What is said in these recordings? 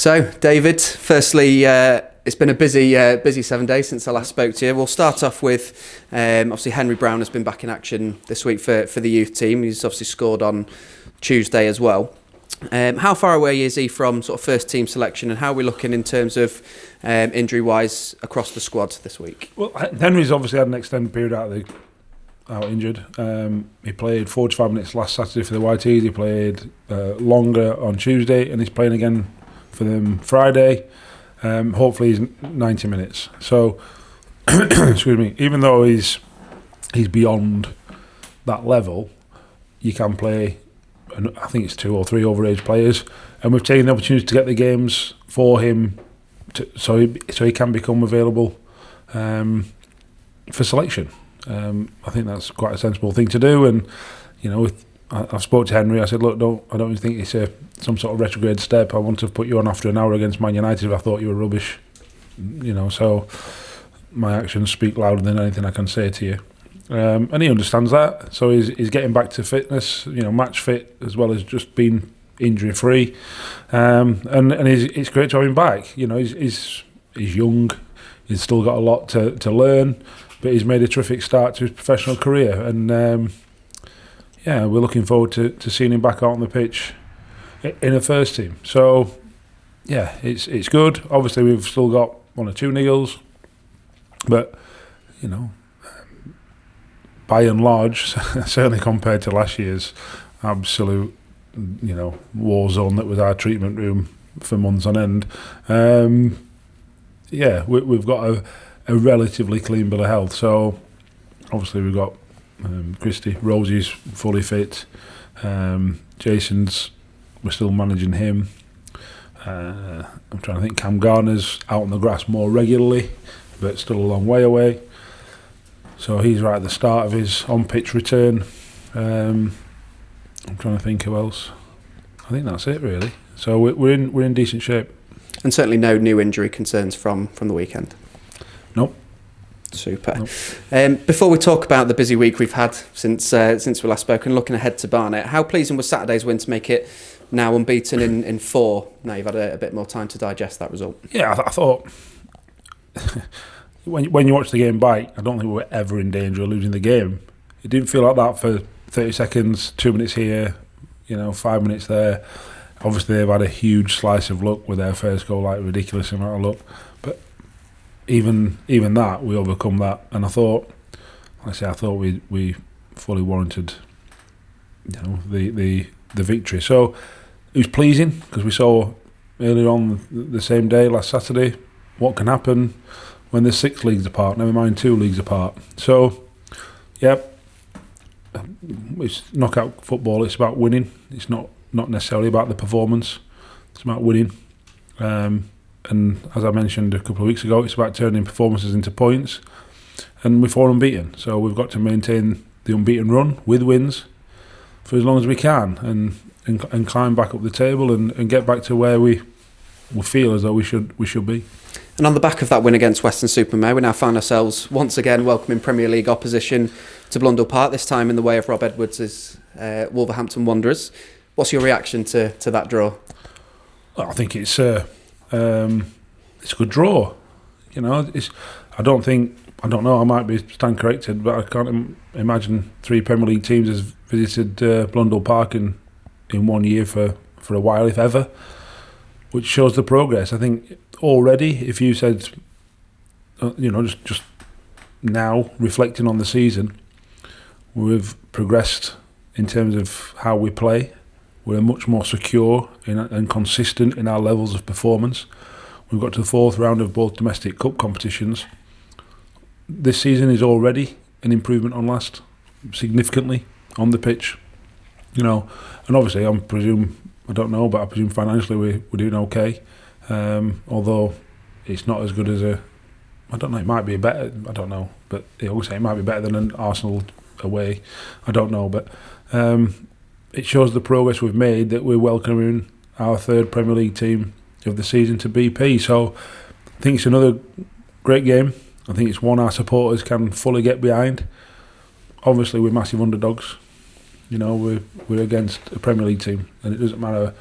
So, David, firstly, it's been a busy 7 days since I last spoke to you. We'll start off with, obviously, Henry Brown has been back in action this week for the youth team. He's obviously scored on Tuesday as well. How far away is he from sort of first team selection, and how are we looking in terms of injury-wise across the squad this week? Well, Henry's obviously had an extended period out injured. He played 45 minutes last Saturday for the Whiteys. He played longer on Tuesday, and he's playing again for them Friday. Hopefully he's 90 minutes. So, excuse me, even though he's beyond that level, you can play, I think it's 2 or 3 overage players, and we've taken the opportunity to get the games for him so he can become available for selection. I think that's quite a sensible thing to do, and I've spoke to Henry. I said, look, I don't think it's some sort of retrograde step. I want to put you on after an hour against Man United if I thought you were rubbish. So my actions speak louder than anything I can say to you. And he understands that. So he's getting back to fitness, match fit, as well as just being injury free. And it's great to have him back. He's young. He's still got a lot to learn, but he's made a terrific start to his professional career. And we're looking forward to seeing him back out on the pitch in a first team. So, yeah, it's good. Obviously, we've still got 1 or 2 niggles, but by and large, certainly compared to last year's absolute, war zone that was our treatment room for months on end. We've got a relatively clean bill of health. So, obviously, we've got Christy, Rosie's fully fit. Jason's, we're still managing him. I'm trying to think. Cam Garner's out on the grass more regularly, but still a long way away. So he's right at the start of his on-pitch return. I'm trying to think who else. I think that's it really. So we're in decent shape. And certainly no new injury concerns from the weekend. Nope. Super. Nope. Before we talk about the busy week we've had since we last spoke, and looking ahead to Barnet, how pleasing was Saturday's win to make it now unbeaten in 4? Now you've had a bit more time to digest that result. Yeah, I thought when you watch the game back, I don't think we were ever in danger of losing the game. It didn't feel like that for 30 seconds, 2 minutes here, 5 minutes there. Obviously, they've had a huge slice of luck with their first goal, like a ridiculous amount of luck. But even that, we overcome that, and I thought we fully warranted, the victory. So it was pleasing because we saw earlier on the same day, last Saturday, what can happen when there's 6 leagues apart. Never mind 2 leagues apart. So, it's knockout football. It's about winning. It's not necessarily about the performance. It's about winning. And as I mentioned a couple of weeks ago, it's about turning performances into points. And we're 4 unbeaten, so we've got to maintain the unbeaten run with wins for as long as we can, and climb back up the table and get back to where we feel as though we should be. And on the back of that win against Weston-super-Mare, we now find ourselves once again welcoming Premier League opposition to Blundell Park, this time in the way of Rob Edwards' Wolverhampton Wanderers. What's your reaction to that draw? Well, I think it's a good draw. I don't know, I might be stand corrected, but I can't imagine 3 Premier League teams has visited Blundell Park in 1 year for a while, if ever, which shows the progress. I think already, if you said, just now, reflecting on the season, we've progressed in terms of how we play. We're much more secure and consistent in our levels of performance. We've got to the 4th round of both domestic cup competitions. This season is already an improvement on last, significantly on the pitch. And obviously I presume financially we're doing okay. Although it's not as good as I don't know, it might be better, I don't know, but obviously it might be better than an Arsenal away, I don't know, but it shows the progress we've made, that we're welcoming our 3rd Premier League team of the season to BP. So I think it's another great game. I think it's one our supporters can fully get behind. Obviously we're massive underdogs. We're against a Premier League team, and it doesn't matter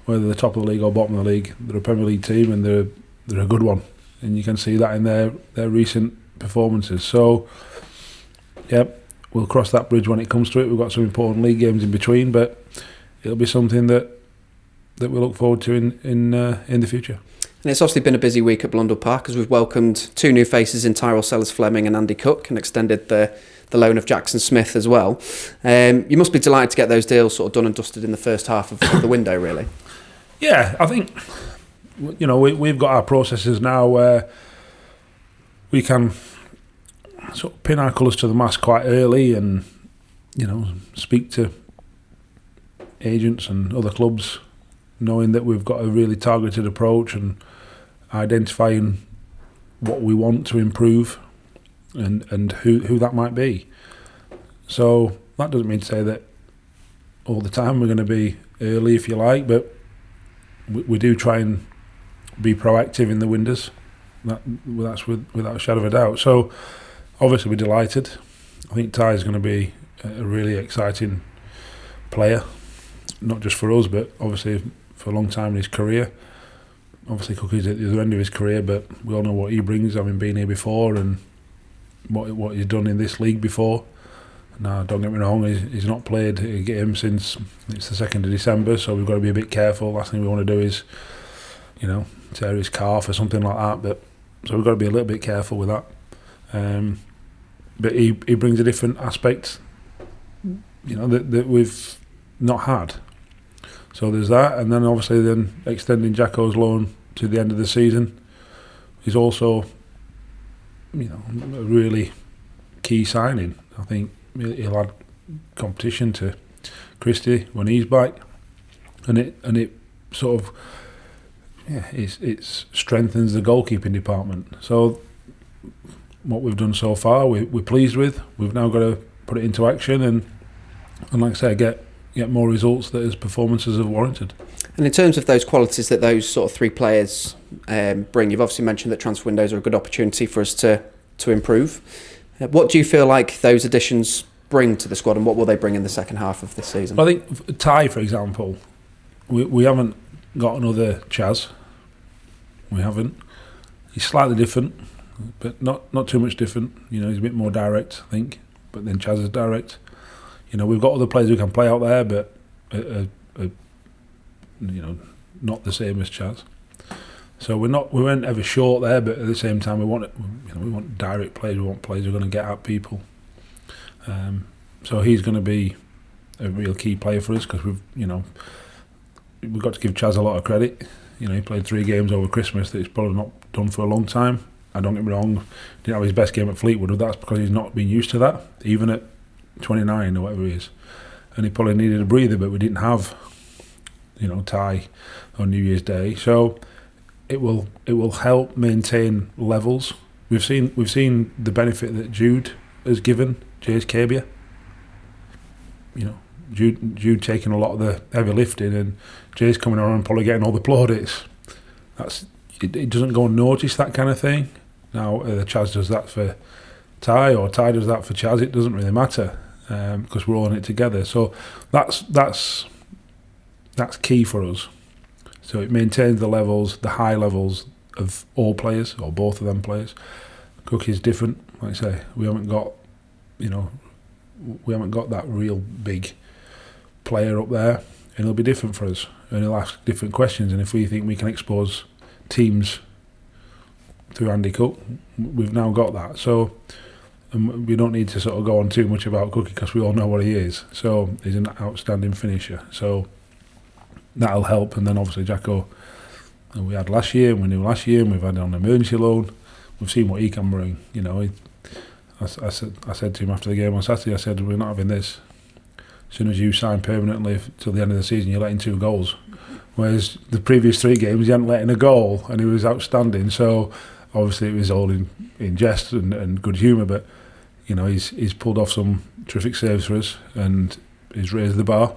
whether they're top of the league or bottom of the league, they're a Premier League team and they're a good one, and you can see that in their recent performances. So, we'll cross that bridge when it comes to it. We've got some important league games in between, but it'll be something that we look forward to in the future. And it's obviously been a busy week at Blundell Park as we've welcomed 2 new faces in Tyrell Sellers-Fleming and Andy Cook, and extended the loan of Jackson Smith as well. You must be delighted to get those deals sort of done and dusted in the first half of the window, really. Yeah, I think we've got our processes now where we can sort of pin our colours to the mast quite early, and speak to agents and other clubs, knowing that we've got a really targeted approach and identifying what we want to improve and who that might be. So that doesn't mean to say that all the time we're going to be early, if you like, but we do try and be proactive in the windows. That's without a shadow of a doubt. So obviously we're delighted. I think Ty is going to be a really exciting player, not just for us, but obviously for a long time in his career. Obviously Cookie's at the other end of his career, but we all know what he brings, having been here before, and what he's done in this league before. Now, don't get me wrong, he's not played a game since it's the 2nd of December, so we've got to be a bit careful. Last thing we want to do is, tear his calf or something like that. But so we've got to be a little bit careful with that. But he brings a different aspect, that we've not had. So there's that, and then obviously extending Jacko's loan to the end of the season is also, a really key signing. I think he'll add competition to Christie when he's back, and it sort of it strengthens the goalkeeping department. So what we've done so far, we're pleased with. We've now got to put it into action and like I say, get more results that his performances have warranted. And in terms of those qualities that those sort of 3 players bring, you've obviously mentioned that transfer windows are a good opportunity for us to improve. What do you feel like those additions bring to the squad, and what will they bring in the second half of this season? Well, I think Ty, for example, we haven't got another Chaz. We haven't. He's slightly different, but not too much different. He's a bit more direct, I think. But then Chaz is direct. We've got other players who can play out there, but not the same as Chaz. So we weren't ever short there, but at the same time we want direct players. We want players who are going to get at people. So he's going to be a real key player for us, because we've got to give Chaz a lot of credit. He played 3 games over Christmas that he's probably not done for a long time. I don't get me wrong, didn't have his best game at Fleetwood, but that's because he's not been used to that, even at 29 or whatever he is, and he probably needed a breather, but we didn't have Ty on New Year's Day, so it will help maintain levels. We've seen the benefit that Jude has given Jay's Cabia. Jude taking a lot of the heavy lifting, and Jay's coming around and probably getting all the plaudits. It doesn't go unnoticed, that kind of thing. Now Chaz does that for Ty, or Ty does that for Chaz. It doesn't really matter, because we're all in it together. So that's key for us. So it maintains the high levels of all players, or both of them players. Cookie's different, like I say. We haven't got that real big player up there, and it'll be different for us, and he'll ask different questions. And if we think we can expose teams through Andy Cook, we've now got that. So we don't need to sort of go on too much about Cookie, because we all know what he is. So he's an outstanding finisher. So that'll help. And then obviously Jacko, we had last year, and we knew last year, and we've had on an emergency loan. We've seen what he can bring. I said to him after the game on Saturday, I said, we're not having this. As soon as you sign permanently till the end of the season, you're letting 2 goals. Whereas the previous 3 games, he hadn't let in a goal, and he was outstanding. So obviously it was all in jest and good humour, but he's pulled off some terrific saves for us, and he's raised the bar,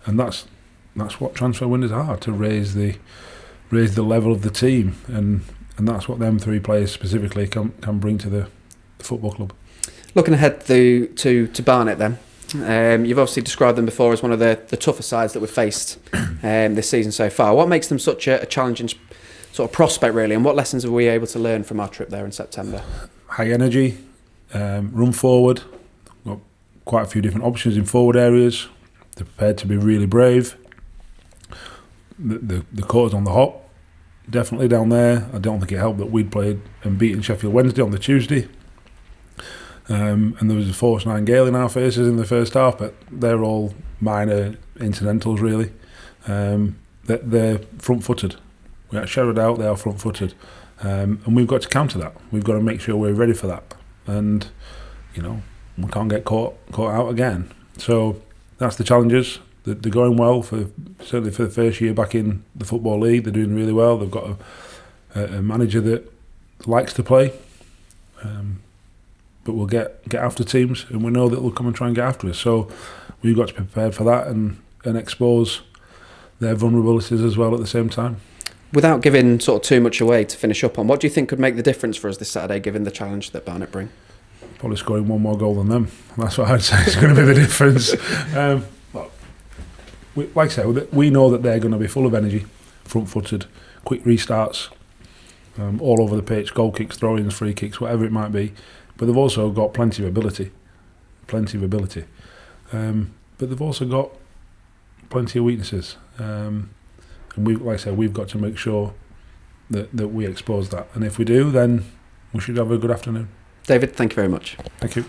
and that's what transfer windows are, to raise the level of the team, and that's what them 3 players specifically can bring to the football club. Looking ahead to Barnet then, You've obviously described them before as one of the tougher sides that we've faced this season so far. What makes them such a challenging sort of prospect, really, and what lessons are we able to learn from our trip there in September? High energy, run forward, got quite a few different options in forward areas. They're prepared to be really brave. The court's on the hop, definitely down there. I don't think it helped that we'd played and beaten Sheffield Wednesday on the Tuesday. And there was a force 9 gale in our faces in the first half, but they're all minor incidentals, really. They're front-footed. We are shadowed out, they are front-footed. And we've got to counter that. We've got to make sure we're ready for that. And, we can't get caught out again. So that's the challenges. They're going well, certainly for the first year back in the Football League. They're doing really well. They've got a manager that likes to play. But we'll get after teams, and we know that they'll come and try and get after us. So we've got to be prepared for that and expose their vulnerabilities as well at the same time. Without giving sort of too much away to finish up on, what do you think could make the difference for us this Saturday, given the challenge that Barnet bring? Probably scoring one more goal than them. That's what I'd say is going to be the difference. Like I said, we know that they're going to be full of energy, front-footed, quick restarts, all over the pitch, goal kicks, throw-ins, free kicks, whatever it might be. But they've also got plenty of ability. But they've also got plenty of weaknesses. And like I said, we've got to make sure that we expose that. And if we do, then we should have a good afternoon. David, thank you very much. Thank you.